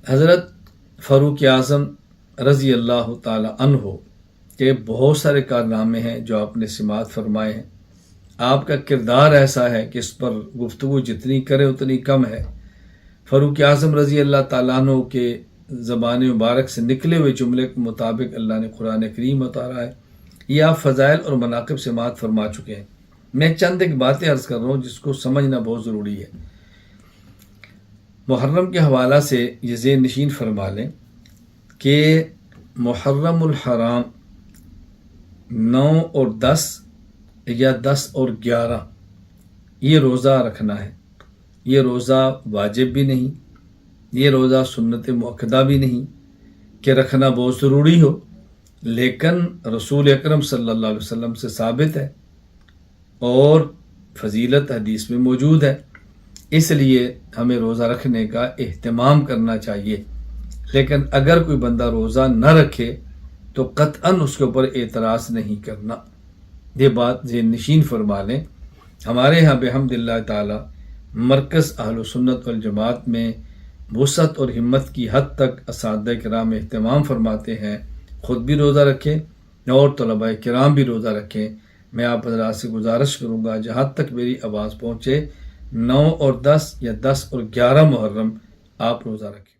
حضرت فاروق اعظم رضی اللہ تعالی عنہ کے بہت سارے کارنامے ہیں جو آپ نے سماعت فرمائے ہیں. آپ کا کردار ایسا ہے کہ اس پر گفتگو جتنی کرے اتنی کم ہے. فاروق اعظم رضی اللہ تعالیٰ عنہ کے زبان مبارک سے نکلے ہوئے جملے کے مطابق اللہ نے قرآن کریم اتارا ہے. یہ آپ فضائل اور مناقب سماعت فرما چکے ہیں. میں چند ایک باتیں عرض کر رہا ہوں جس کو سمجھنا بہت ضروری ہے. محرم کے حوالہ سے یہ ذہن نشین فرما لیں کہ محرم الحرام 9 اور 10 یا 10 اور 11 یہ روزہ رکھنا ہے. یہ روزہ واجب بھی نہیں، یہ روزہ سنت مؤکدہ بھی نہیں کہ رکھنا بہت ضروری ہو، لیکن رسول اکرم صلی اللہ علیہ وسلم سے ثابت ہے اور فضیلت حدیث میں موجود ہے. اس لیے ہمیں روزہ رکھنے کا اہتمام کرنا چاہیے. لیکن اگر کوئی بندہ روزہ نہ رکھے تو قطعاً اس کے اوپر اعتراض نہیں کرنا. یہ بات ذہن نشین فرما لیں. ہمارے یہاں بحمد اللہ تعالی مرکز اہل سنت والجماعت میں وسعت اور ہمت کی حد تک اساتذہ کرام اہتمام فرماتے ہیں. خود بھی روزہ رکھیں اور طلباء کرام بھی روزہ رکھیں. میں آپ حضرات سے گزارش کروں گا جہاں تک میری آواز پہنچے 9 اور 10 یا 10 اور 11 محرم آپ روزہ رکھیں.